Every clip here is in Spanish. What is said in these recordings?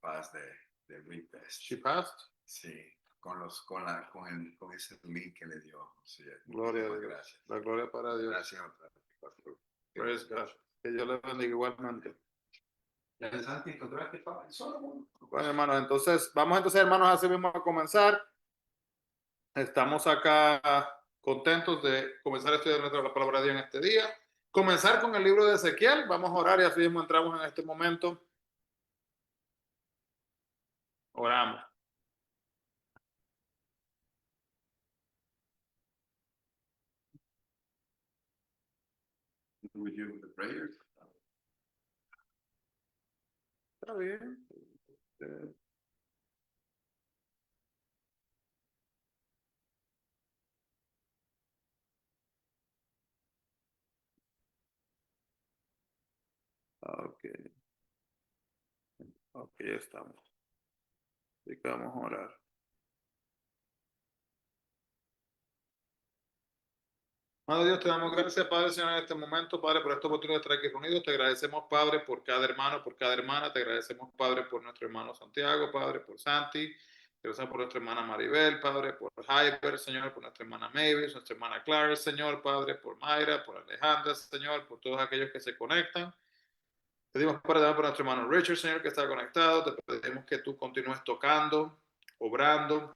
paz de Request. She passed? Sí, con ese link que le dio. Sí, Gloria a Dios. Gracias. La gloria para Dios. Gracias otra vez, pastor. Praise God. Que Dios le bendiga igualmente. Interesante encontrarte, Pablo. Bueno, hermanos, entonces, hermanos, así mismo a comenzar. Estamos acá contentos de comenzar a estudiar nuestra palabra de Dios en este día. Comenzar con el libro de Ezequiel. Vamos a orar y así mismo entramos en este momento. Oramos. Would you do the prayers? Está bien. Ok. Ok, ya estamos. Así que vamos a orar. Amado Dios, te damos gracias, Padre, Señor, en este momento, Padre, por esta oportunidad de estar aquí reunidos. Te agradecemos, Padre, por cada hermano, por cada hermana. Te agradecemos, Padre, por nuestro hermano Santiago, Padre, por Santi. Gracias por nuestra hermana Maribel, Padre, por Hyper, Señor, por nuestra hermana Mavis, nuestra hermana Clara, Señor, Padre, por Mayra, por Alejandra, Señor, por todos aquellos que se conectan. Pedimos, Padre, también por nuestro hermano Richard, Señor, que está conectado. Te pedimos que tú continúes tocando, obrando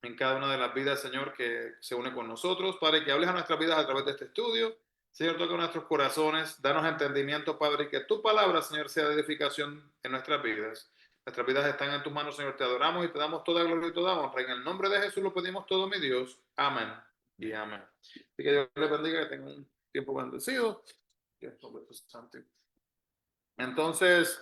en cada una de las vidas, Señor, que se une con nosotros. Padre, que hables a nuestras vidas a través de este estudio. Señor, toca nuestros corazones, danos entendimiento, Padre, y que tu palabra, Señor, sea de edificación en nuestras vidas. Nuestras vidas están en tus manos, Señor, te adoramos y te damos toda gloria y toda honra. En el nombre de Jesús lo pedimos todo, mi Dios. Amén y amén. Así que Dios les bendiga, que tengan un tiempo bendecido. Entonces,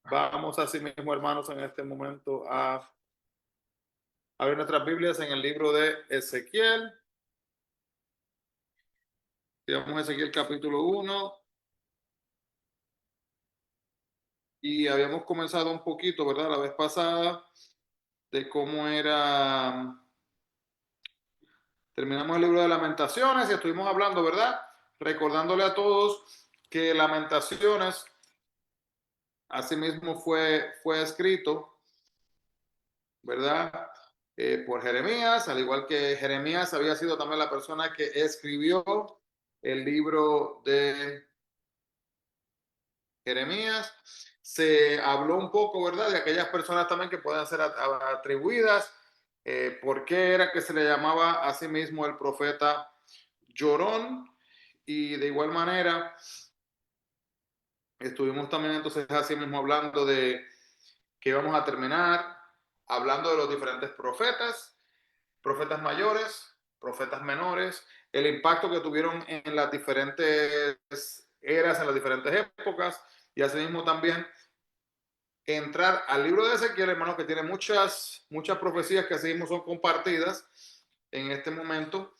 vamos así mismo, hermanos, en este momento a abrir nuestras Biblias en el libro de Ezequiel. Vamos a Ezequiel capítulo 1. Y habíamos comenzado un poquito, ¿verdad? La vez pasada, de cómo era. Terminamos el libro de Lamentaciones y estuvimos hablando, ¿verdad? Recordándole a todos que Lamentaciones, asimismo fue escrito, ¿verdad? Por Jeremías, al igual que Jeremías había sido también la persona que escribió el libro de Jeremías. Se habló un poco, ¿verdad?, de aquellas personas también que pueden ser atribuidas, por qué era que se le llamaba a sí mismo el profeta llorón, y de igual manera estuvimos también entonces así mismo hablando de que íbamos a terminar hablando de los diferentes profetas mayores, profetas menores, el impacto que tuvieron en las diferentes eras, en las diferentes épocas, y asimismo también entrar al libro de Ezequiel, hermanos, que tiene muchas profecías que asimismo son compartidas en este momento.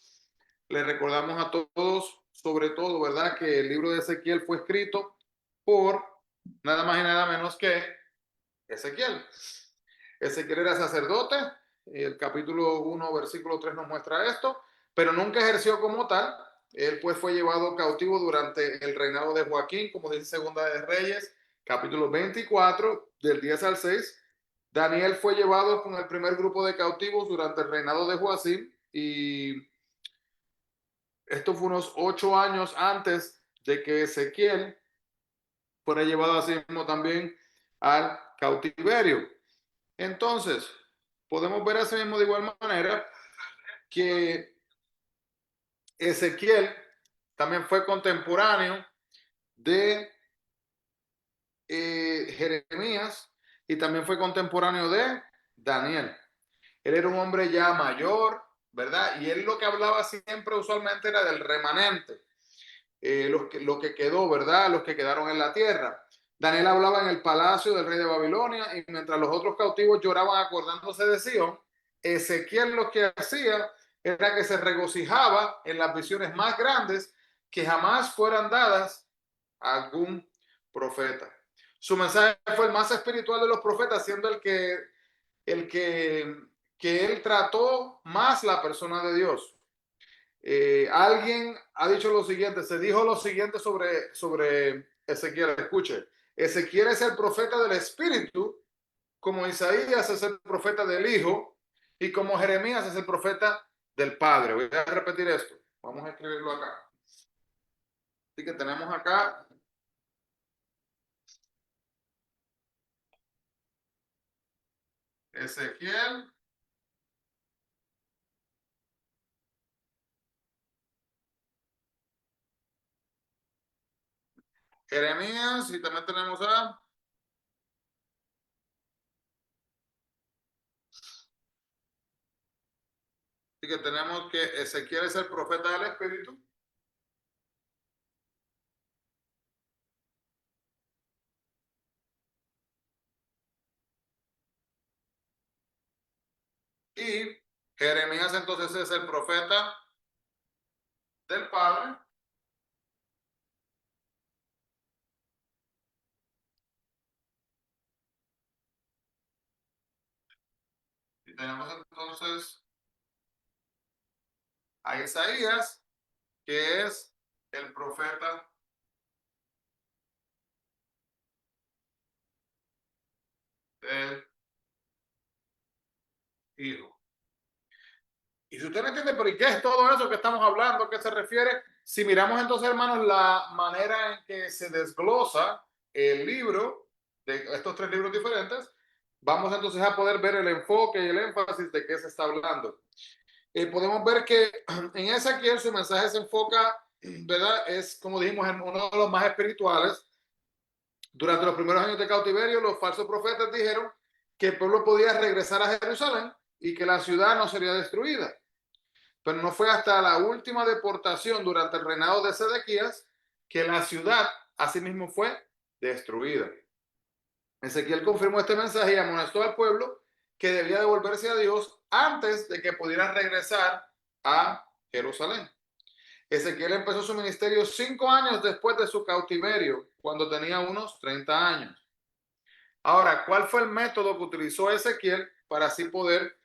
Les recordamos a todos, sobre todo, ¿verdad?, que el libro de Ezequiel fue escrito por nada más y nada menos que Ezequiel. Ezequiel era sacerdote, el capítulo 1, versículo 3 nos muestra esto, pero nunca ejerció como tal. Él pues fue llevado cautivo durante el reinado de Joaquín, como dice Segunda de Reyes, capítulo 24, del 10 al 6. Daniel fue llevado con el primer grupo de cautivos durante el reinado de Joacim, y esto fue unos 8 años antes de que Ezequiel fuera llevado así mismo también al cautiverio. Entonces, podemos ver así mismo de igual manera que Ezequiel también fue contemporáneo de Jeremías, y también fue contemporáneo de Daniel. Él era un hombre ya mayor, ¿verdad? Y él lo que hablaba siempre usualmente era del remanente, lo que quedó, ¿verdad? Los que quedaron en la tierra. Daniel hablaba en el palacio del rey de Babilonia, y mientras los otros cautivos lloraban acordándose de Sion, Ezequiel lo que hacía era que se regocijaba en las visiones más grandes que jamás fueran dadas a algún profeta. Su mensaje fue el más espiritual de los profetas, siendo el que él trató más la persona de Dios. Alguien ha dicho lo siguiente, se dijo lo siguiente sobre Ezequiel. Escuche, Ezequiel es el profeta del Espíritu, como Isaías es el profeta del Hijo y como Jeremías es el profeta del Padre. Voy a repetir esto. Vamos a escribirlo acá. Así que tenemos acá Ezequiel, Jeremías y también tenemos a... Así que tenemos que Ezequiel es el profeta del Espíritu. Y Jeremías entonces es el profeta del Padre. Y tenemos entonces a Isaías, que es el profeta del Hijo. Y si usted no entiende, pero ¿y qué es todo eso que estamos hablando? ¿A qué se refiere? Si miramos entonces, hermanos, la manera en que se desglosa el libro, de estos tres libros diferentes, vamos entonces a poder ver el enfoque y el énfasis de qué se está hablando. Podemos ver que en Ezequiel su mensaje se enfoca, ¿verdad? Es, como dijimos, en uno de los más espirituales. Durante los primeros años de cautiverio, los falsos profetas dijeron que el pueblo podía regresar a Jerusalén y que la ciudad no sería destruida. Pero no fue hasta la última deportación durante el reinado de Sedequías que la ciudad asimismo fue destruida. Ezequiel confirmó este mensaje y amonestó al pueblo que debía devolverse a Dios antes de que pudieran regresar a Jerusalén. Ezequiel empezó su ministerio 5 años después de su cautiverio, cuando tenía unos 30 años. Ahora, ¿cuál fue el método que utilizó Ezequiel para así poder,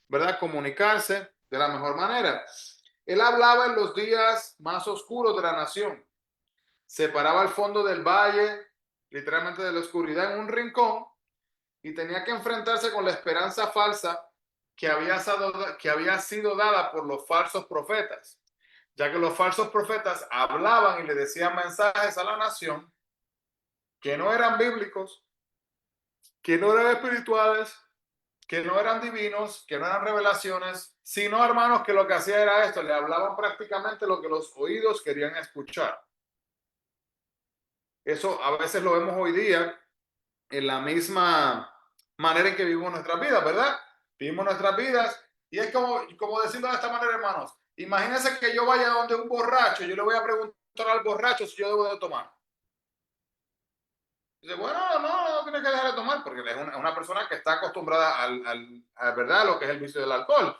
¿verdad?, comunicarse de la mejor manera? Él hablaba en los días más oscuros de la nación. Separaba el fondo del valle, literalmente de la oscuridad, en un rincón y tenía que enfrentarse con la esperanza falsa que había sido dada por los falsos profetas, ya que los falsos profetas hablaban y le decían mensajes a la nación que no eran bíblicos, que no eran espirituales, que no eran divinos, que no eran revelaciones, sino, hermanos, que lo que hacía era esto, le hablaban prácticamente lo que los oídos querían escuchar. Eso a veces lo vemos hoy día en la misma manera en que vivimos nuestras vidas, ¿verdad? Vivimos nuestras vidas y es como decirlo de esta manera, hermanos. Imagínense que yo vaya donde un borracho, yo le voy a preguntar al borracho si yo debo de tomar. Dice, bueno, no tiene que dejar de tomar porque es una persona que está acostumbrada a ¿verdad?, lo que es el vicio del alcohol.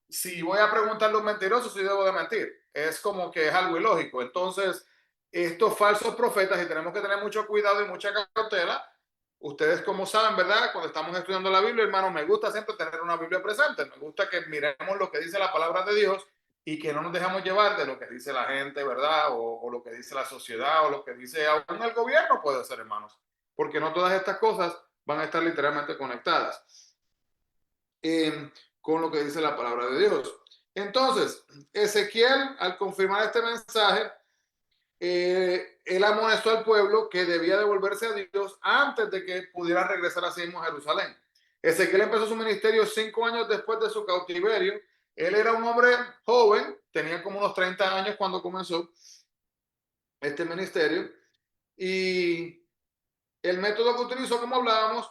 Si voy a preguntarle a un mentiroso si debo de mentir, es como que es algo ilógico. Entonces, estos falsos profetas, y tenemos que tener mucho cuidado y mucha cautela. Ustedes, como saben, ¿verdad? Cuando estamos estudiando la Biblia, hermanos, me gusta siempre tener una Biblia presente. Me gusta que miremos lo que dice la palabra de Dios y que no nos dejamos llevar de lo que dice la gente, ¿verdad? O lo que dice la sociedad o lo que dice aún el gobierno puede ser, hermanos. Porque no todas estas cosas van a estar literalmente conectadas con lo que dice la palabra de Dios. Entonces, Ezequiel, al confirmar este mensaje, él amonestó al pueblo que debía devolverse a Dios antes de que pudiera regresar a sí mismo a Jerusalén. Ezequiel empezó su ministerio 5 años después de su cautiverio. Él era un hombre joven, tenía como unos 30 años cuando comenzó este ministerio. Y el método que utilizó, como hablábamos,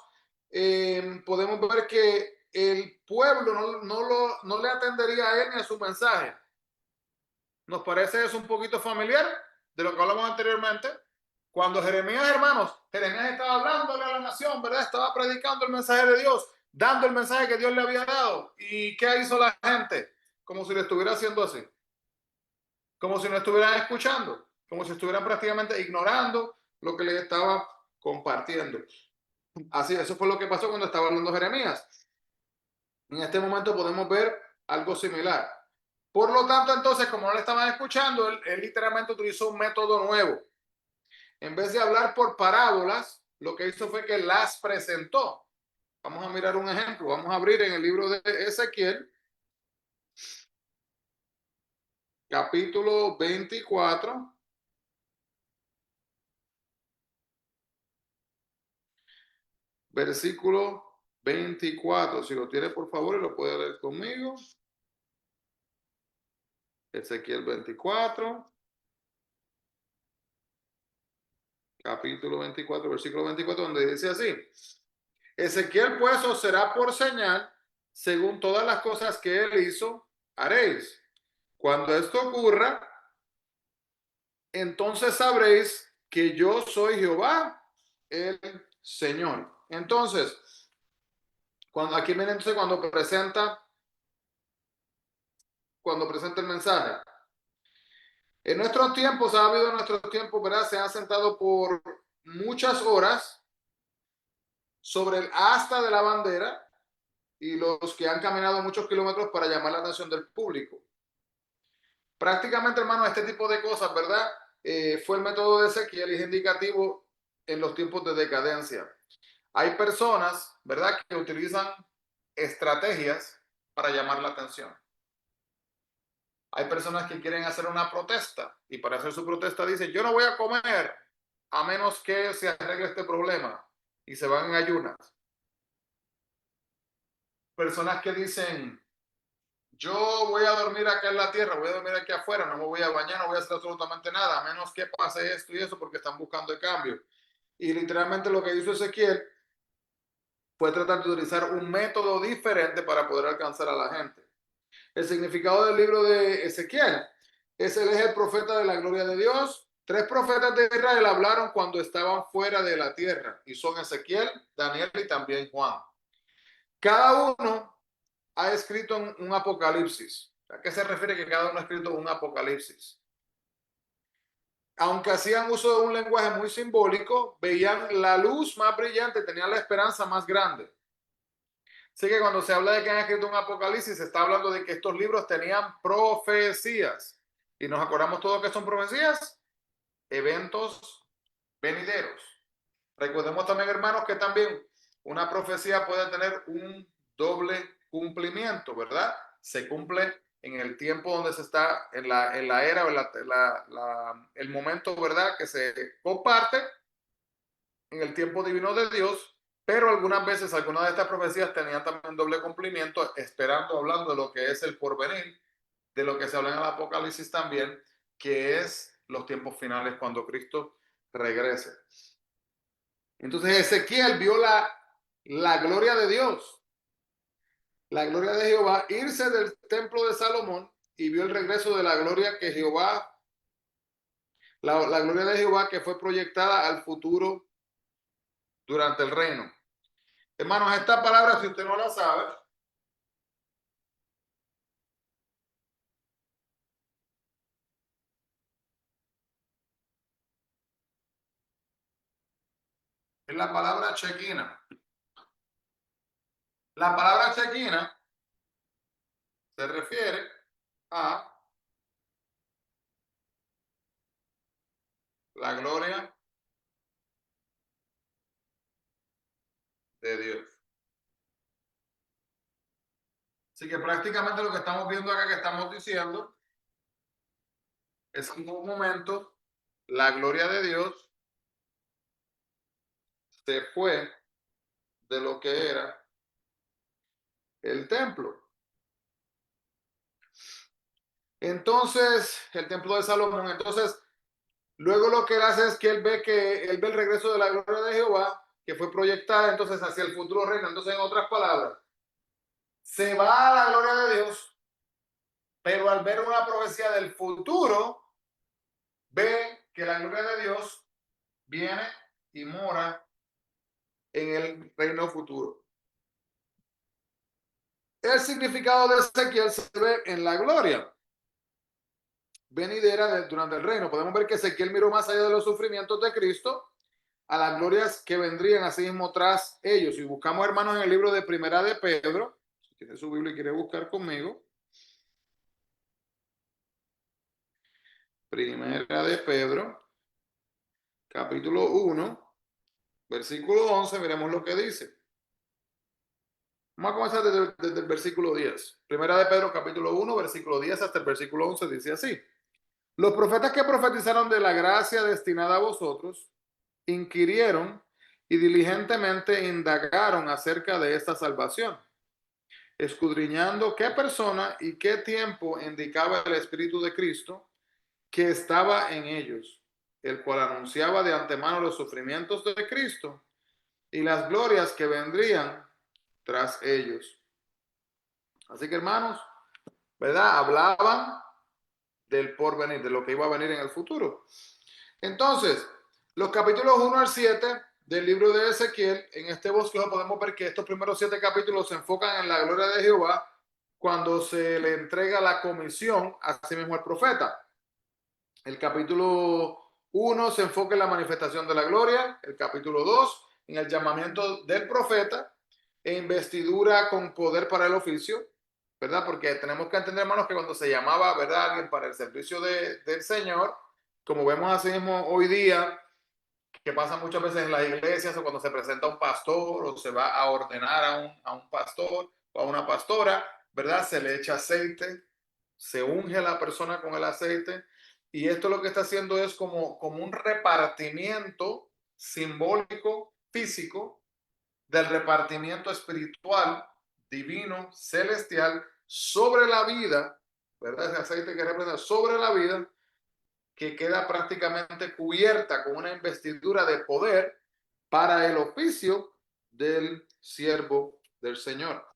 podemos ver que el pueblo no le atendería a él ni a su mensaje. ¿Nos parece eso un poquito familiar de lo que hablamos anteriormente? Cuando Jeremías, hermanos, Jeremías estaba hablándole a la nación, ¿verdad? Estaba predicando el mensaje de Dios, dando el mensaje que Dios le había dado. ¿Y qué hizo la gente? Como si le estuviera haciendo así. Como si no estuvieran escuchando. Como si estuvieran prácticamente ignorando lo que le estaba compartiendo. Así, eso fue lo que pasó cuando estaba hablando Jeremías. En este momento podemos ver algo similar. Por lo tanto, entonces, como no le estaban escuchando, él literalmente utilizó un método nuevo. En vez de hablar por parábolas, lo que hizo fue que las presentó. Vamos a mirar un ejemplo. Vamos a abrir en el libro de Ezequiel, capítulo 24. Versículo 24. Si lo tiene, por favor, y lo puede leer conmigo. Ezequiel 24, capítulo 24, versículo 24, donde dice así: Ezequiel pues os será por señal, según todas las cosas que él hizo, haréis. Cuando esto ocurra, entonces sabréis que yo soy Jehová, el Señor. Entonces, aquí viene entonces cuando presenta el mensaje. En nuestros tiempos, ha habido en nuestros tiempos, ¿verdad? Se han sentado por muchas horas sobre el asta de la bandera y los que han caminado muchos kilómetros para llamar la atención del público. Prácticamente, hermano, este tipo de cosas, ¿verdad? Fue el método de Ezequiel y es indicativo en los tiempos de decadencia. Hay personas, ¿verdad?, que utilizan estrategias para llamar la atención. Hay personas que quieren hacer una protesta y para hacer su protesta dicen: yo no voy a comer a menos que se arregle este problema, y se van en ayunas. Personas que dicen: yo voy a dormir acá en la tierra, voy a dormir aquí afuera, no me voy a bañar, no voy a hacer absolutamente nada, a menos que pase esto y eso, porque están buscando el cambio. Y literalmente lo que hizo Ezequiel fue tratar de utilizar un método diferente para poder alcanzar a la gente. El significado del libro de Ezequiel es: él es el profeta de la gloria de Dios. 3 profetas de Israel hablaron cuando estaban fuera de la tierra, y son Ezequiel, Daniel y también Juan. Cada uno ha escrito un apocalipsis. ¿A qué se refiere que cada uno ha escrito un apocalipsis? Aunque hacían uso de un lenguaje muy simbólico, veían la luz más brillante, tenían la esperanza más grande. Así que cuando se habla de que han escrito un apocalipsis, se está hablando de que estos libros tenían profecías. Y nos acordamos todos que son profecías, eventos venideros. Recordemos también, hermanos, que también una profecía puede tener un doble cumplimiento, ¿verdad? Se cumple en el tiempo donde se está, en la era o el momento, ¿verdad?, que se comparte en el tiempo divino de Dios, pero algunas veces algunas de estas profecías tenían también doble cumplimiento, esperando, hablando de lo que es el porvenir, de lo que se habla en el Apocalipsis también, que es los tiempos finales cuando Cristo regrese. Entonces Ezequiel vio la gloria de Dios, la gloria de Jehová, irse del templo de Salomón, y vio el regreso de la gloria que Jehová, la gloria de Jehová que fue proyectada al futuro durante el reino. Hermanos, esta palabra, si usted no la sabe, es la palabra chequina. La palabra chequina se refiere a la gloria de Dios. Así que prácticamente lo que estamos viendo acá, que estamos diciendo, es que en un momento la gloria de Dios se fue de lo que era el templo. Entonces, el templo de Salomón. Entonces, luego lo que él hace es que él ve el regreso de la gloria de Jehová, que fue proyectada entonces hacia el futuro reino. Entonces, en otras palabras, se va a la gloria de Dios, pero al ver una profecía del futuro, ve que la gloria de Dios viene y mora en el reino futuro. El significado de Ezequiel se ve en la gloria venidera durante el reino. Podemos ver que Ezequiel miró más allá de los sufrimientos de Cristo a las glorias que vendrían así mismo tras ellos. Y buscamos, hermanos, en el libro de Primera de Pedro, si tiene su Biblia y quiere buscar conmigo, Primera de Pedro, capítulo 1, versículo 11, miremos lo que dice. Vamos a comenzar desde el versículo 10. Primera de Pedro, capítulo 1, versículo 10 hasta el versículo 11, dice así. Los profetas que profetizaron de la gracia destinada a vosotros, inquirieron y diligentemente indagaron acerca de esta salvación, escudriñando qué persona y qué tiempo indicaba el Espíritu de Cristo que estaba en ellos, el cual anunciaba de antemano los sufrimientos de Cristo y las glorias que vendrían tras ellos. Así que, hermanos, ¿verdad? Hablaban del porvenir, de lo que iba a venir en el futuro. Entonces, los capítulos 1 al 7 del libro de Ezequiel, en este bosquejo podemos ver que estos primeros 7 capítulos se enfocan en la gloria de Jehová cuando se le entrega la comisión a sí mismo al profeta. El capítulo 1 se enfoca en la manifestación de la gloria, el capítulo 2 en el llamamiento del profeta e investidura con poder para el oficio, ¿verdad? Porque tenemos que entender, hermanos, que cuando se llamaba, ¿verdad?, alguien para el servicio del Señor, como vemos así mismo hoy día, que pasa muchas veces en las iglesias o cuando se presenta un pastor o se va a ordenar a un pastor o a una pastora, ¿verdad? Se le echa aceite, se unge a la persona con el aceite y esto lo que está haciendo es como un repartimiento simbólico, físico, del repartimiento espiritual, divino, celestial, sobre la vida, ¿verdad? Ese aceite que representa sobre la vida, que queda prácticamente cubierta con una investidura de poder para el oficio del siervo del Señor.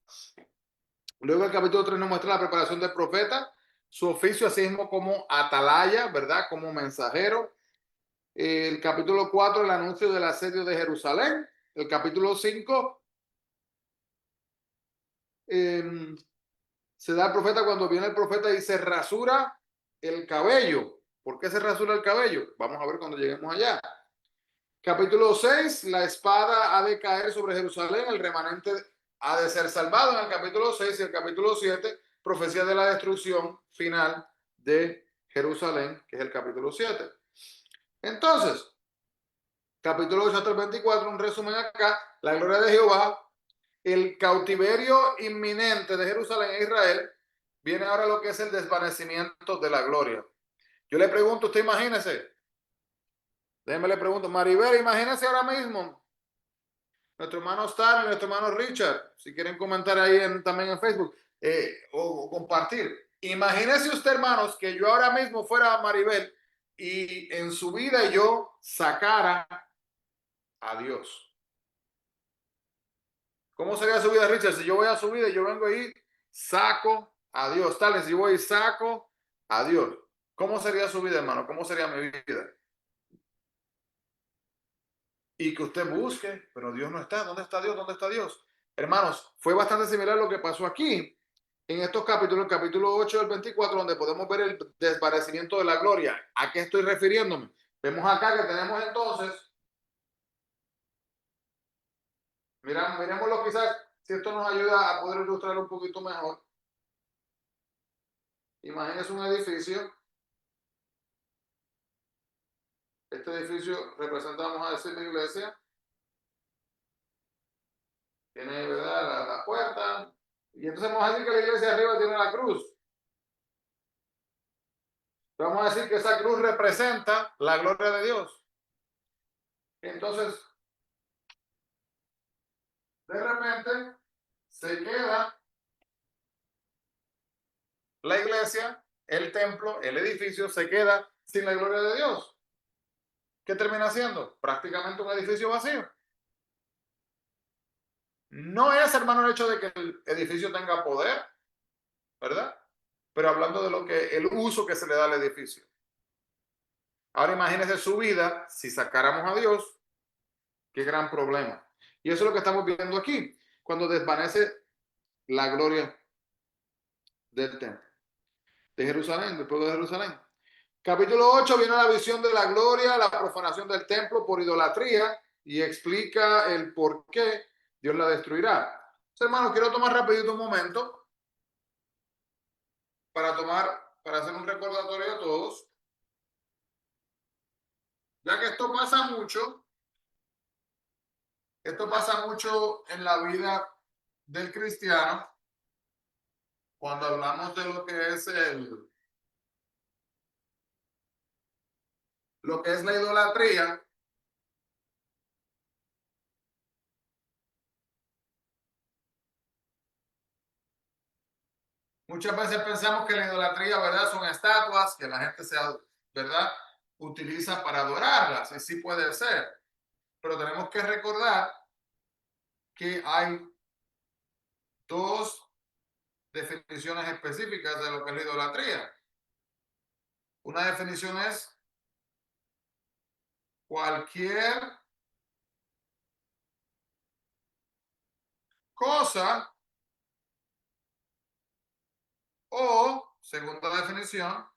Luego el capítulo 3 nos muestra la preparación del profeta, su oficio así mismo como atalaya, ¿verdad? Como mensajero. El capítulo 4, el anuncio del asedio de Jerusalén. El capítulo 5, se da el profeta cuando viene el profeta y se rasura el cabello. ¿Por qué se rasura el cabello? Vamos a ver cuando lleguemos allá. Capítulo 6, la espada ha de caer sobre Jerusalén, el remanente ha de ser salvado en el capítulo 6 y el capítulo 7, profecía de la destrucción final de Jerusalén, que es el capítulo 7. Entonces, capítulo 8 hasta el 24, un resumen acá, la gloria de Jehová, el cautiverio inminente de Jerusalén e Israel, viene ahora lo que es el desvanecimiento de la gloria. Yo le pregunto, usted imagínese, déjeme le pregunto, Maribel, imagínese ahora mismo, nuestro hermano Stan y nuestro hermano Richard, si quieren comentar ahí también en Facebook o compartir. Imagínese usted, hermanos, que yo ahora mismo fuera Maribel y en su vida yo sacara a Dios. ¿Cómo sería su vida, Richard? Si yo voy a su vida y yo vengo ahí, saco a Dios. Tal vez si voy y saco a Dios. ¿Cómo sería su vida, hermano? ¿Cómo sería mi vida? Y que usted busque, pero Dios no está. ¿Dónde está Dios? ¿Dónde está Dios? Hermanos, fue bastante similar a lo que pasó aquí en estos capítulos, el capítulo 8 del 24, donde podemos ver el desvanecimiento de la gloria. ¿A qué estoy refiriéndome? Vemos acá que tenemos entonces, miremoslo quizás, si esto nos ayuda a poder ilustrar un poquito mejor. Imagínense un edificio. Este edificio representa, vamos a decir, la iglesia. Tiene, ¿verdad?, la puerta. Y entonces vamos a decir que la iglesia de arriba tiene la cruz. Vamos a decir que esa cruz representa la gloria de Dios. Entonces, de repente, se queda la iglesia, el templo, el edificio, se queda sin la gloria de Dios. ¿Qué termina siendo? Prácticamente un edificio vacío. No es, hermano, el hecho de que el edificio tenga poder, ¿verdad? Pero hablando de lo que, el uso que se le da al edificio. Ahora imagínese su vida, si sacáramos a Dios, qué gran problema. Y eso es lo que estamos viendo aquí, cuando desvanece la gloria del templo, de Jerusalén, del pueblo de Jerusalén. Capítulo 8 viene la visión de la gloria, la profanación del templo por idolatría y explica el por qué Dios la destruirá. Entonces, hermano, quiero tomar rapidito un momento para hacer un recordatorio a todos ya que esto pasa mucho en la vida del cristiano, cuando hablamos de lo que es la idolatría. Muchas veces pensamos que la idolatría, ¿verdad? Son estatuas que la gente ¿verdad? Utiliza para adorarlas, y sí puede ser. Pero tenemos que recordar que hay dos definiciones específicas de lo que es la idolatría. Una definición es cualquier cosa, o, segunda definición,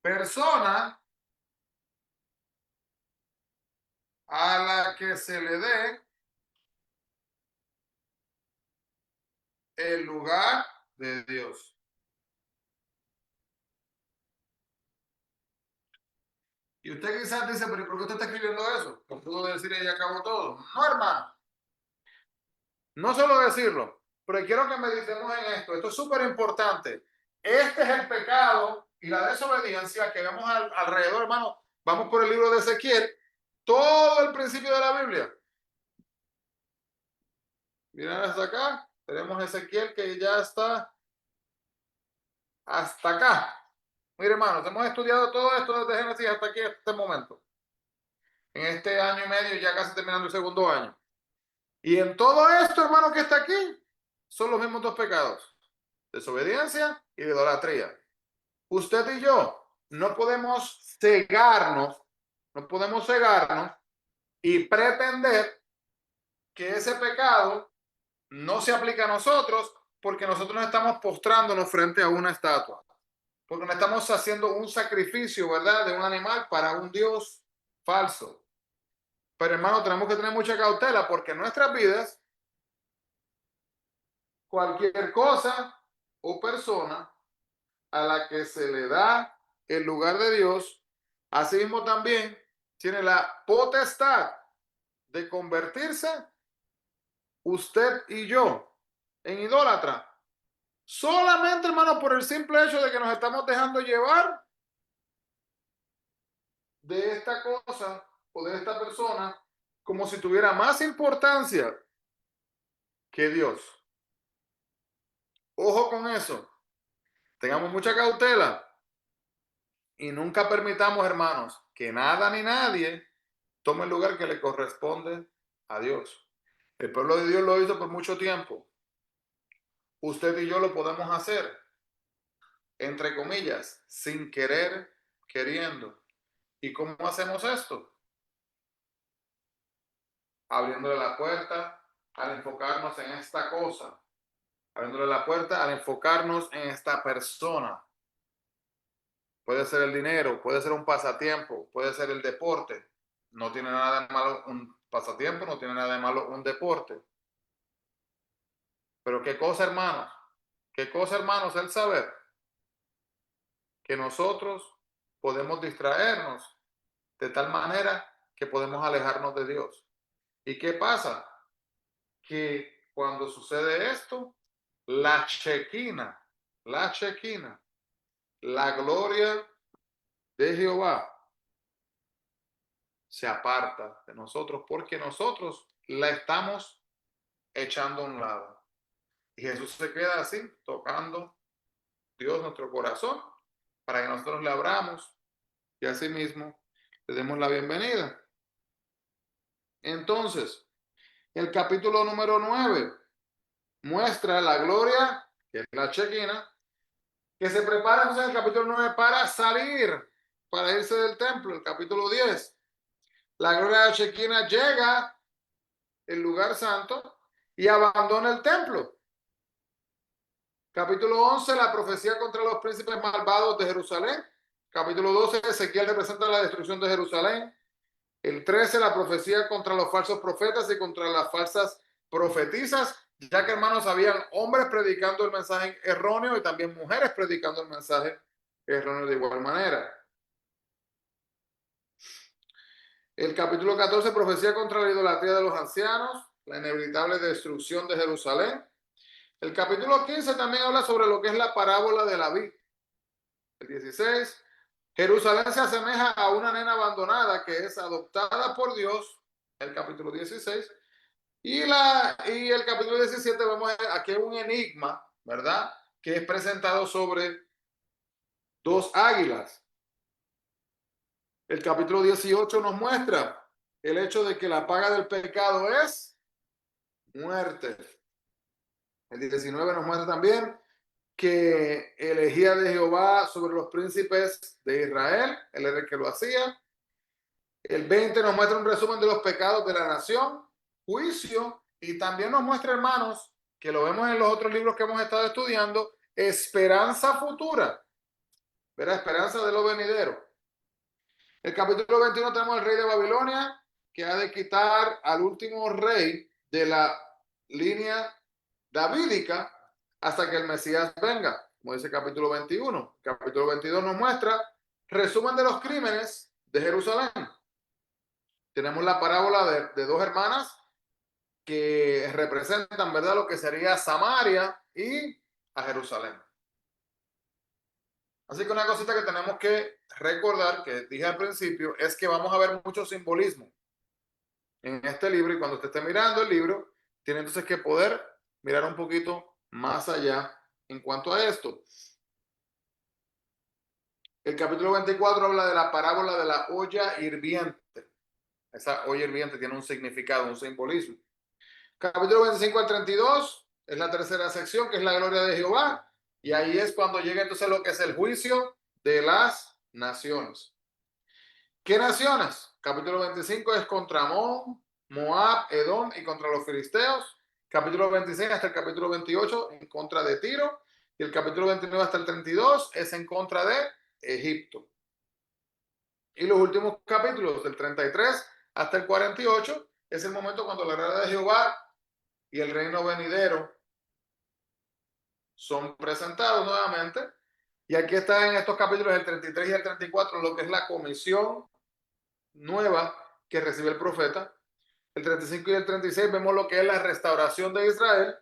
persona a la que se le dé el lugar de Dios. Y usted quizás dice, pero ¿por qué usted está escribiendo eso? ¿No puedo decir y ya acabó todo? No, hermano. No solo decirlo, pero quiero que meditemos en esto. Esto es súper importante. Este es el pecado y la desobediencia que vemos alrededor, hermano. Vamos por el libro de Ezequiel, todo el principio de la Biblia. Miren hasta acá. Tenemos Ezequiel que ya está hasta acá. Mire, hermanos, hemos estudiado todo esto desde Génesis hasta aquí, hasta este momento. En este año y medio, ya casi terminando el segundo año. Y en todo esto, hermano, que está aquí, son los mismos dos pecados: desobediencia y idolatría. Usted y yo no podemos cegarnos, y pretender que ese pecado no se aplica a nosotros, porque nosotros no estamos postrándonos frente a una estatua, porque no estamos haciendo un sacrificio, ¿verdad?, de un animal para un Dios falso. Pero, hermano, tenemos que tener mucha cautela, porque en nuestras vidas, cualquier cosa o persona a la que se le da el lugar de Dios, asimismo también tiene la potestad de convertirse, usted y yo, en idólatra. Solamente, hermano, por el simple hecho de que nos estamos dejando llevar de esta cosa o de esta persona como si tuviera más importancia que Dios. Ojo con eso. Tengamos mucha cautela y nunca permitamos, hermanos, que nada ni nadie tome el lugar que le corresponde a Dios. El pueblo de Dios lo hizo por mucho tiempo. Usted y yo lo podemos hacer, entre comillas, sin querer, queriendo. ¿Y cómo hacemos esto? Abriéndole la puerta al enfocarnos en esta cosa. Abriéndole la puerta al enfocarnos en esta persona. Puede ser el dinero, puede ser un pasatiempo, puede ser el deporte. No tiene nada de malo un pasatiempo, no tiene nada de malo un deporte. Pero qué cosa, hermanos, el saber que nosotros podemos distraernos de tal manera que podemos alejarnos de Dios. ¿Y qué pasa? Que cuando sucede esto, la chequina, la gloria de Jehová se aparta de nosotros, porque nosotros la estamos echando a un lado. Y Jesús se queda así, tocando Dios nuestro corazón, para que nosotros le abramos y asimismo le demos la bienvenida. Entonces, el capítulo número 9 muestra la gloria, que es la chequina, que se prepara entonces en el capítulo 9 para salir, para irse del templo. El capítulo 10, la gloria de la chequina llega al lugar santo y abandona el templo. Capítulo 11, la profecía contra los príncipes malvados de Jerusalén. Capítulo 12, Ezequiel representa la destrucción de Jerusalén. El 13, la profecía contra los falsos profetas y contra las falsas profetizas, ya que, hermanos, habían hombres predicando el mensaje erróneo y también mujeres predicando el mensaje erróneo de igual manera. El capítulo 14, profecía contra la idolatría de los ancianos, la inevitable destrucción de Jerusalén. El capítulo 15 también habla sobre lo que es la parábola de la vid. El 16, Jerusalén se asemeja a una nena abandonada que es adoptada por Dios. El capítulo 16. Y el capítulo 17 vemos aquí un enigma, ¿verdad? Que es presentado sobre dos águilas. El capítulo 18 nos muestra el hecho de que la paga del pecado es muerte. El 19 nos muestra también que elegía de Jehová sobre los príncipes de Israel, él era el que lo hacía. El 20 nos muestra un resumen de los pecados de la nación, juicio, y también nos muestra, hermanos, que lo vemos en los otros libros que hemos estado estudiando, esperanza futura, ¿verdad? Esperanza de lo venidero. El capítulo 21 tenemos el rey de Babilonia, que ha de quitar al último rey de la línea davídica hasta que el Mesías venga, como dice el capítulo 21. El capítulo 22 nos muestra resumen de los crímenes de Jerusalén. Tenemos la parábola de dos hermanas que representan, ¿verdad?, lo que sería Samaria y a Jerusalén. Así que una cosita que tenemos que recordar, que dije al principio, es que vamos a ver mucho simbolismo en este libro, y cuando usted esté mirando el libro, tiene entonces que poder mirar un poquito más allá en cuanto a esto. El capítulo 24 habla de la parábola de la olla hirviente. Esa olla hirviente tiene un significado, un simbolismo. Capítulo 25 al 32 es la tercera sección, que es la gloria de Jehová. Y ahí es cuando llega entonces lo que es el juicio de las naciones. ¿Qué naciones? Capítulo 25 es contra Amón, Moab, Edom y contra los filisteos. Capítulo 26 hasta el capítulo 28 en contra de Tiro. Y el capítulo 29 hasta el 32 es en contra de Egipto. Y los últimos capítulos del 33 hasta el 48 es el momento cuando la gloria de Jehová y el reino venidero son presentados nuevamente. Y aquí está en estos capítulos el 33 y el 34 lo que es la comisión nueva que recibe el profeta. El 35 y el 36 vemos lo que es la restauración de Israel.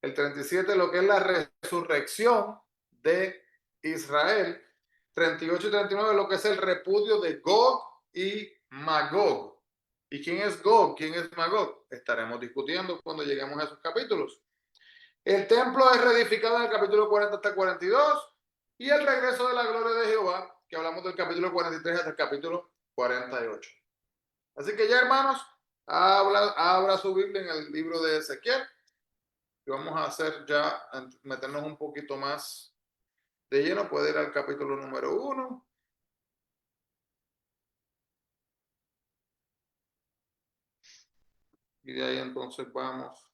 El 37 lo que es la resurrección de Israel. 38 y 39 lo que es el repudio de Gog y Magog. ¿Y quién es Gog? ¿Quién es Magog? Estaremos discutiendo cuando lleguemos a esos capítulos. El templo es reedificado en el capítulo 40 hasta el 42 y el regreso de la gloria de Jehová, que hablamos del capítulo 43 hasta el capítulo 48. Así que ya, hermanos, abra su Biblia en el libro de Ezequiel y vamos a hacer ya, meternos un poquito más de lleno. Puede ir al capítulo número 1. Y de ahí entonces vamos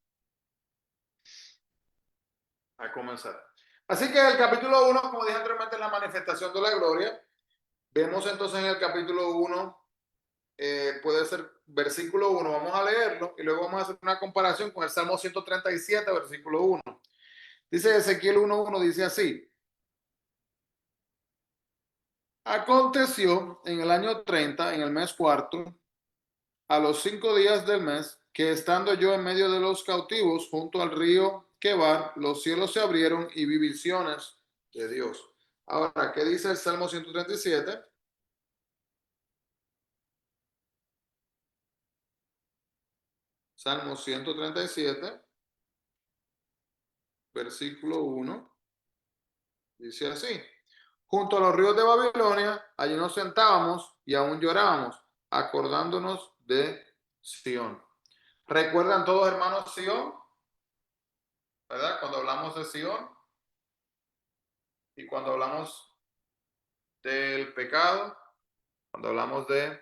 a comenzar. Así que el capítulo 1, como dije anteriormente, es la manifestación de la gloria. Vemos entonces en el capítulo 1, puede ser versículo 1, vamos a leerlo y luego vamos a hacer una comparación con el Salmo 137, versículo 1. Dice Ezequiel 1:1, dice así: aconteció en el año 30, en el mes cuarto, a los 5 días del mes, que estando yo en medio de los cautivos, junto al río Quebar, los cielos se abrieron y vi visiones de Dios. Ahora, ¿qué dice el Salmo 137? Salmo 137, versículo 1, dice así: junto a los ríos de Babilonia, allí nos sentábamos y aún llorábamos, acordándonos de Sión. ¿Recuerdan todos, hermanos, Sión? ¿Verdad? Cuando hablamos de Sión y cuando hablamos del pecado, cuando hablamos de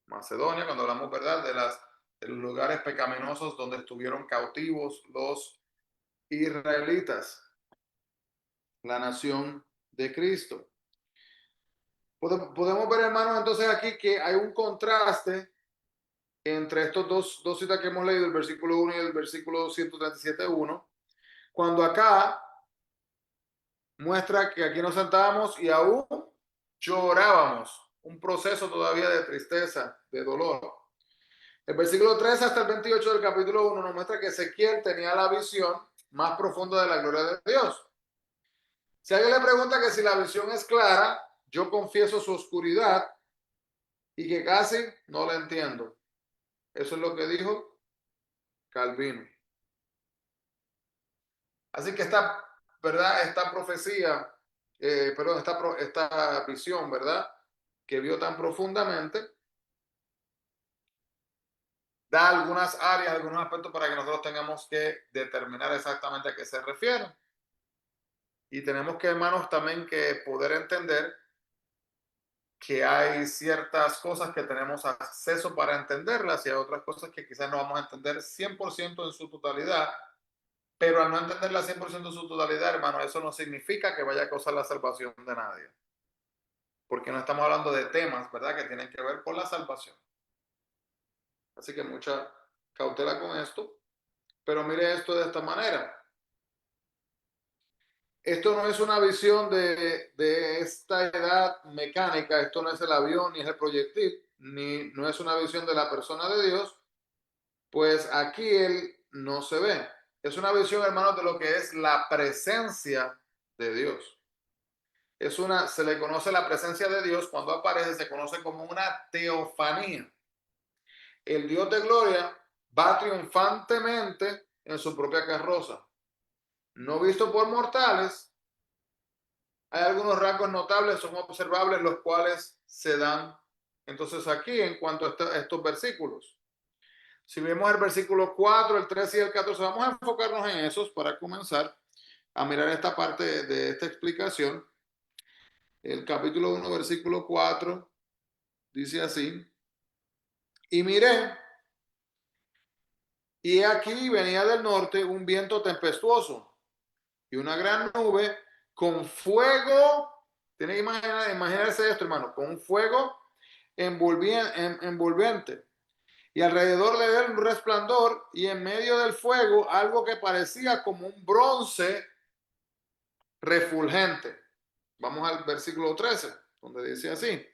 Macedonia, cuando hablamos, ¿verdad?, de los lugares pecaminosos donde estuvieron cautivos los israelitas, la nación de Cristo. Podemos ver, hermanos, entonces aquí que hay un contraste entre estos dos citas que hemos leído, el versículo 1 y el versículo 137:1, cuando acá muestra que aquí nos sentábamos y aún llorábamos. un proceso todavía de tristeza, de dolor. El versículo 3 hasta el 28 del capítulo 1 nos muestra que Ezequiel tenía la visión más profunda de la gloria de Dios. Si alguien le pregunta que si la visión es clara, yo confieso su oscuridad y que casi no la entiendo. Eso es lo que dijo Calvino. Así que esta, ¿verdad? Esta profecía, perdón, esta visión, ¿verdad? Que vio tan profundamente, da algunas áreas, algunos aspectos para que nosotros tengamos que determinar exactamente a qué se refiere. Y tenemos que, hermanos, también que poder entender que hay ciertas cosas que tenemos acceso para entenderlas y hay otras cosas que quizás no vamos a entender 100% en su totalidad, pero al no entenderla 100% en su totalidad, hermano, eso no significa que vaya a causar la salvación de nadie, porque no estamos hablando de temas, ¿verdad?, que tienen que ver con la salvación. Así que mucha cautela con esto, pero mire esto de esta manera. Esto no es una visión de esta edad mecánica, esto no es el avión ni es el proyectil, ni no es una visión de la persona de Dios, pues aquí él no se ve. Es una visión, hermanos, de lo que es la presencia de Dios. Se le conoce la presencia de Dios cuando aparece, se conoce como una teofanía. El Dios de gloria va triunfantemente en su propia carroza, no visto por mortales. Hay algunos rasgos notables, son observables, los cuales se dan entonces aquí en cuanto a estos versículos. Si vemos el versículo 4, el 13 y el 14, vamos a enfocarnos en esos para comenzar a mirar esta parte de esta explicación. El capítulo 1, versículo 4, dice así: y miré, y aquí venía del norte un viento tempestuoso y una gran nube con fuego. Tiene que imaginarse esto, hermano, con un fuego envolvente. Y alrededor de él un resplandor, y en medio del fuego algo que parecía como un bronce refulgente. Vamos al versículo 13, donde dice así: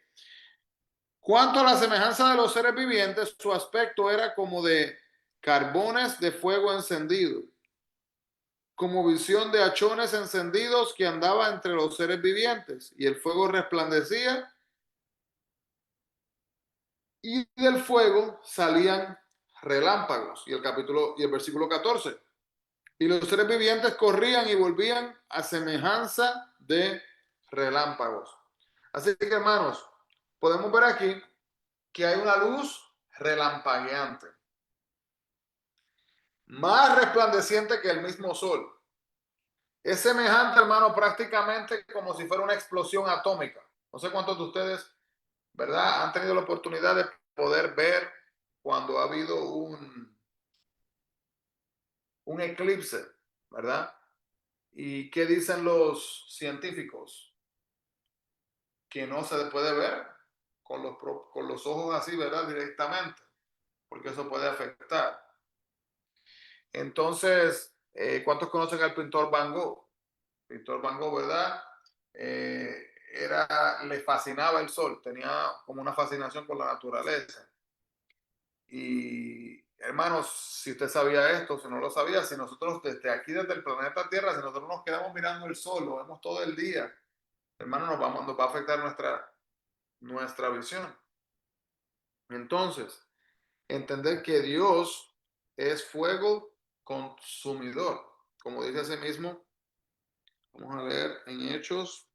cuanto a la semejanza de los seres vivientes, su aspecto era como de carbones de fuego encendido, como visión de hachones encendidos que andaba entre los seres vivientes, y el fuego resplandecía, y del fuego salían relámpagos. Y el versículo 14: y los seres vivientes corrían y volvían a semejanza de relámpagos. Así que, hermanos, podemos ver aquí que hay una luz relampagueante, más resplandeciente que el mismo sol. Es semejante, hermano, prácticamente como si fuera una explosión atómica. No sé cuántos de ustedes, ¿verdad?, han tenido la oportunidad de poder ver cuando ha habido un eclipse, ¿verdad? ¿Y qué dicen los científicos? Que no se puede ver con los ojos así, ¿verdad?, directamente, porque eso puede afectar. Entonces, ¿cuántos conocen al pintor Van Gogh? Pintor Van Gogh, ¿verdad? Le fascinaba el sol, tenía como una fascinación con la naturaleza. Y hermanos, si usted sabía esto, si no lo sabía, si nosotros desde aquí, desde el planeta Tierra, si nosotros nos quedamos mirando el sol, lo vemos todo el día, hermano, nos va a afectar nuestra visión. Entonces, entender que Dios es fuego consumidor. Como dice ese mismo, vamos a leer en Hechos,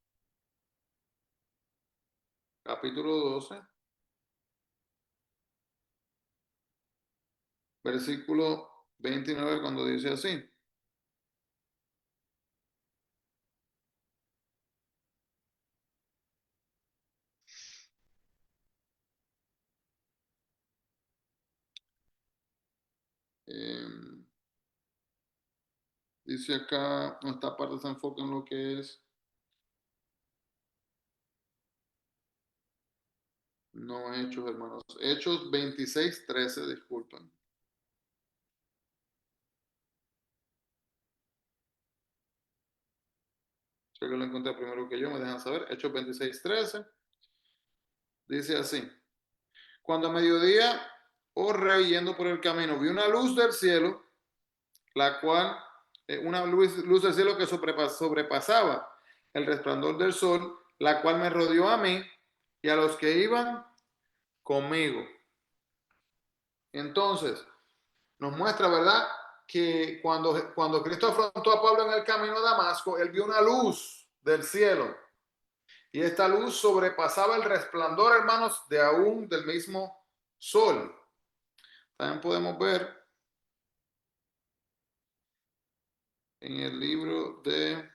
capítulo 12, versículo 29, cuando dice así: eh, dice acá, esta parte se enfoca en lo que es, no Hechos, hermanos, Hechos 26, 13, disculpen. Si alguien lo encuentra primero que yo, me dejan saber. Hechos 26, 13. dice así: cuando a mediodía, oh rey, yendo por el camino, vi una luz del cielo, la cual, una luz del cielo que sobrepasaba el resplandor del sol, la cual me rodeó a mí y a los que iban conmigo. Entonces, nos muestra, ¿verdad?, que cuando Cristo afrontó a Pablo en el camino a Damasco, él vio una luz del cielo. Y esta luz sobrepasaba el resplandor, hermanos, de aún del mismo sol. También podemos ver en el libro de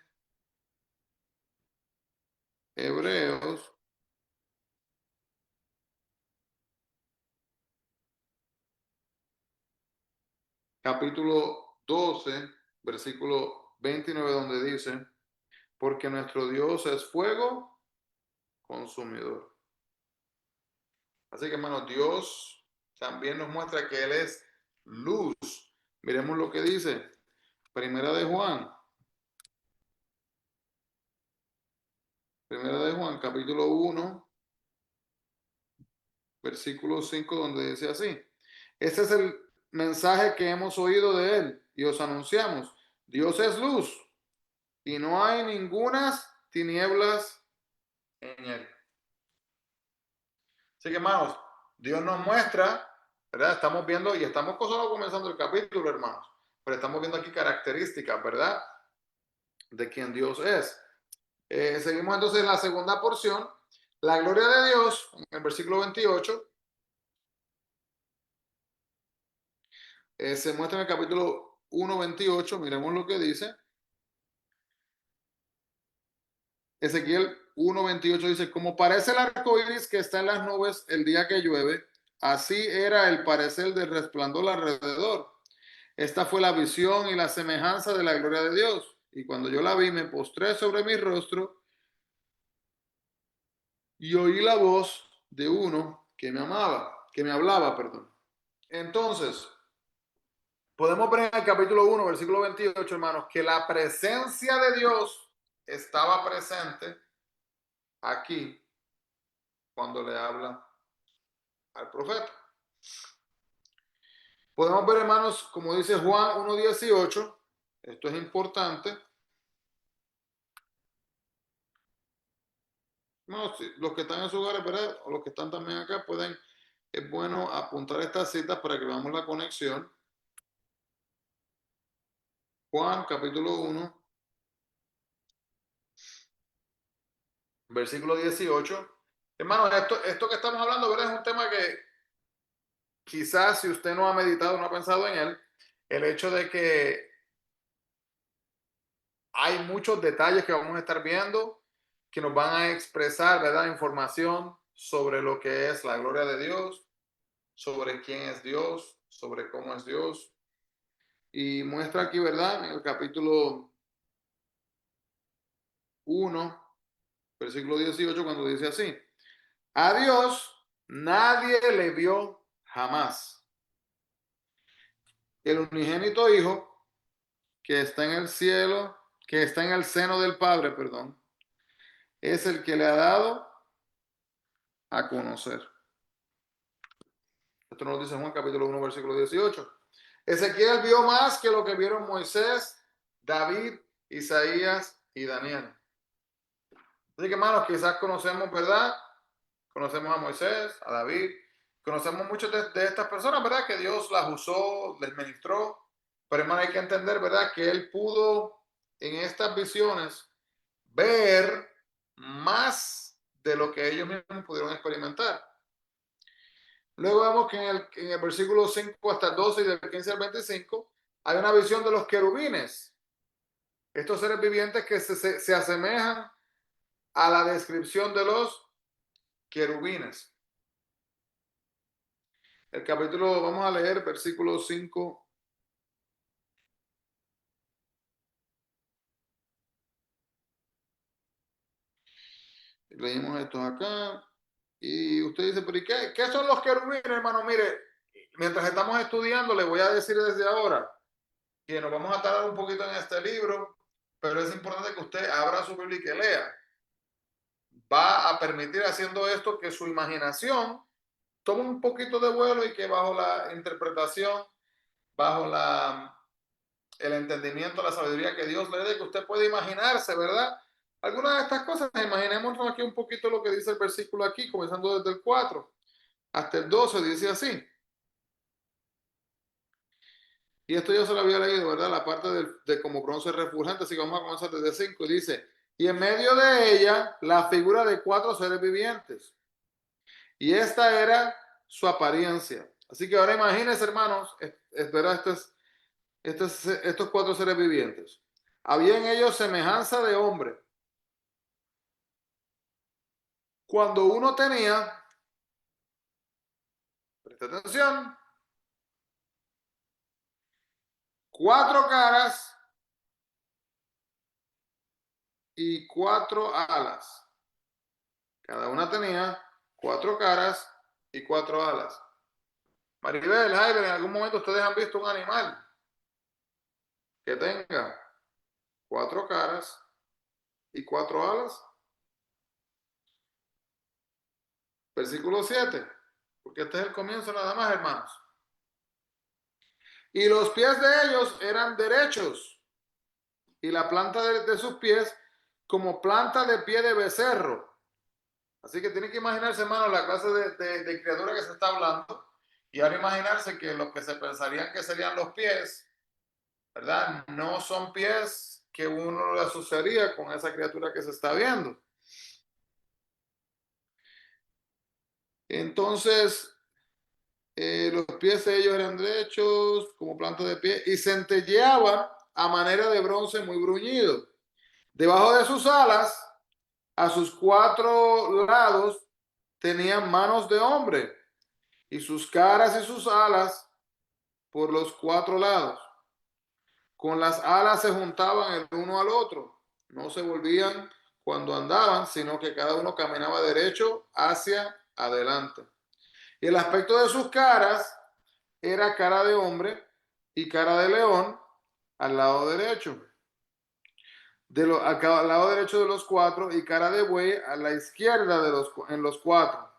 Hebreos, capítulo 12, versículo 29, donde dice: porque nuestro Dios es fuego consumidor. Así que, hermanos, Dios también nos muestra que Él es luz. Miremos lo que dice Primera de Juan. Primera de Juan, capítulo 1, versículo 5, donde dice así: este es el mensaje que hemos oído de Él y os anunciamos. Dios es luz y no hay ningunas tinieblas en Él. Así que, hermanos, Dios nos muestra, ¿verdad? Estamos viendo y estamos solo comenzando el capítulo, hermanos, pero estamos viendo aquí características, ¿verdad?, de quién Dios es. Seguimos entonces en la segunda porción, la gloria de Dios, en el versículo 28. Se muestra en el capítulo 1:28, miremos lo que dice. Ezequiel 1:28 dice: como parece el arco iris que está en las nubes el día que llueve, así era el parecer del resplandor alrededor. Esta fue la visión y la semejanza de la gloria de Dios. Y cuando yo la vi, me postré sobre mi rostro y oí la voz de uno que me amaba, que me hablaba, perdón. Entonces, podemos ver en el capítulo 1, versículo 28, hermanos, que la presencia de Dios estaba presente aquí cuando le habla al profeta. Podemos ver, hermanos, como dice Juan 1:18, esto es importante. No, sí, los que están en su hogar, ¿verdad?, o los que están también acá, es bueno apuntar estas citas para que veamos la conexión. Juan, capítulo 1, versículo 18. Hermanos, esto que estamos hablando, ¿verdad?, es un tema que quizás, si usted no ha meditado, no ha pensado en él, el hecho de que hay muchos detalles que vamos a estar viendo que nos van a expresar, ¿verdad?, información sobre lo que es la gloria de Dios, sobre quién es Dios, sobre cómo es Dios. Y muestra aquí, ¿verdad?, en el capítulo 1, versículo 18, cuando dice así: a Dios nadie le vio jamás. El unigénito Hijo que está en el cielo, que está en el seno del Padre, perdón, es el que le ha dado a conocer. Esto nos lo dice Juan capítulo 1, versículo 18. Ezequiel vio más que lo que vieron Moisés, David, Isaías y Daniel. Así que, hermanos, quizás conocemos, ¿verdad? Conocemos a Moisés, a David, conocemos muchas de estas personas, ¿verdad?, que Dios las usó, les ministró. Pero, hermano, hay que entender, ¿verdad?, que él pudo en estas visiones ver más de lo que ellos mismos pudieron experimentar. Luego vemos que en el versículo 5 hasta el 12 y del 15 al 25 hay una visión de los querubines, estos seres vivientes que se asemejan a la descripción de los querubines. El capítulo, vamos a leer versículo 5. Leímos esto acá. Y usted dice, pero ¿y qué son los querubines, hermano? Mire, mientras estamos estudiando, le voy a decir desde ahora que nos vamos a tardar un poquito en este libro, pero es importante que usted abra su Biblia y que lea. va a permitir haciendo esto que su imaginación tome un poquito de vuelo y que bajo la interpretación, bajo el entendimiento, la sabiduría que Dios le dé, que usted puede imaginarse, ¿verdad? Algunas de estas cosas, imaginémonos aquí un poquito lo que dice el versículo aquí, comenzando desde el 4 hasta el 12, dice así. Y esto ya se lo había leído, ¿verdad? La parte de como bronce refulgente, así que vamos a comenzar desde 5 y dice, y en medio de ella la figura de 4 seres vivientes. Y esta era su apariencia. Así que ahora imagínense, hermanos, es verdad, estos 4 seres vivientes. Había en ellos semejanza de hombre. Cuando uno tenía, presta atención, 4 caras y 4 alas. Cada una tenía 4 caras y 4 alas. Maribel, Jaime, en algún momento ustedes han visto un animal que tenga 4 caras y 4 alas. Versículo 7, porque este es el comienzo nada más, hermanos. Y los pies de ellos eran derechos, y la planta de sus pies como planta de pie de becerro. Así que tienen que imaginarse, hermanos, la clase de criatura que se está hablando. Y ahora imaginarse que lo que se pensarían que serían los pies, ¿verdad? No son pies que uno lo asociaría con esa criatura que se está viendo. Entonces, los pies de ellos eran derechos, como planta de pie, y centelleaban a manera de bronce muy bruñido. Debajo de sus alas, a sus 4 lados, tenían manos de hombre, y sus caras y sus alas por los 4 lados. Con las alas se juntaban el uno al otro, no se volvían cuando andaban, sino que cada uno caminaba derecho hacia adelante. Y el aspecto de sus caras era cara de hombre y cara de león al lado derecho. Al lado derecho de los 4 y cara de buey a la izquierda en los 4.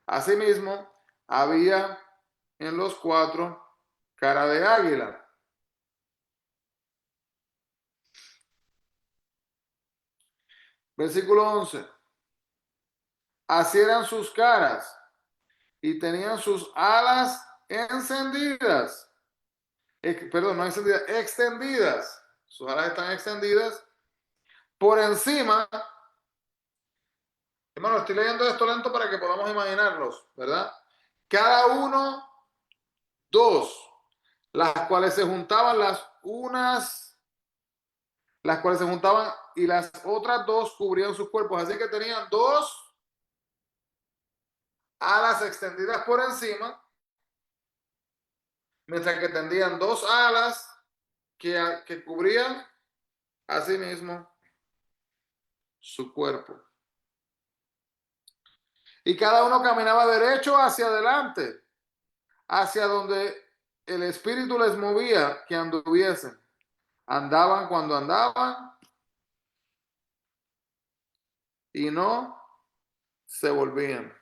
Asimismo, había en los 4 cara de águila. Versículo 11. Así eran sus caras y tenían sus alas encendidas. Perdón, no encendidas, extendidas. Sus alas están extendidas por encima. Hermano, estoy leyendo esto lento para que podamos imaginarlos, ¿verdad? Cada uno, 2, las cuales se juntaban y las otras 2 cubrían sus cuerpos. Así que tenían 2 alas extendidas por encima, mientras que tendrían 2 alas que cubrían a sí mismo su cuerpo. Y cada uno caminaba derecho hacia adelante, hacia donde el Espíritu les movía que anduviesen. Andaban cuando andaban y no se volvían.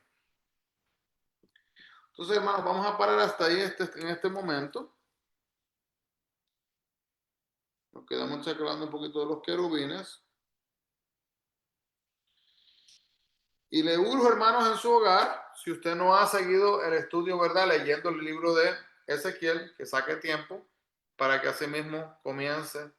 Entonces, hermanos, vamos a parar hasta ahí en este momento. Nos quedamos hablando un poquito de los querubines. Y le urjo, hermanos, en su hogar, si usted no ha seguido el estudio, ¿verdad? Leyendo el libro de Ezequiel, que saque tiempo para que así mismo comience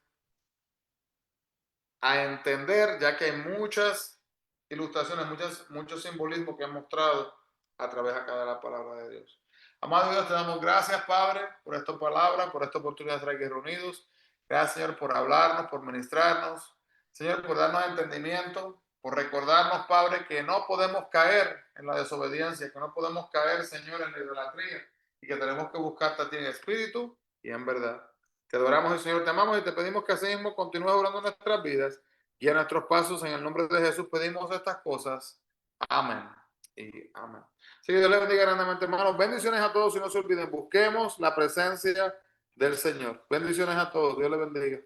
a entender, ya que hay muchas ilustraciones, muchos simbolismos que han mostrado a través acá de la palabra de Dios. Amado Dios, te damos gracias, Padre, por esta palabra, por esta oportunidad de estar aquí reunidos. Gracias, Señor, por hablarnos, por ministrarnos. Señor, por darnos entendimiento, por recordarnos, Padre, que no podemos caer en la desobediencia, que no podemos caer, Señor, en la idolatría y que tenemos que buscarte a ti en espíritu y en verdad. Te adoramos y, Señor, te amamos y te pedimos que así mismo continúes orando nuestras vidas y a nuestros pasos. En el nombre de Jesús pedimos estas cosas. Amén y amén. Así que Dios les bendiga grandemente, hermanos. Bendiciones a todos y no se olviden, busquemos la presencia del Señor. Bendiciones a todos. Dios les bendiga.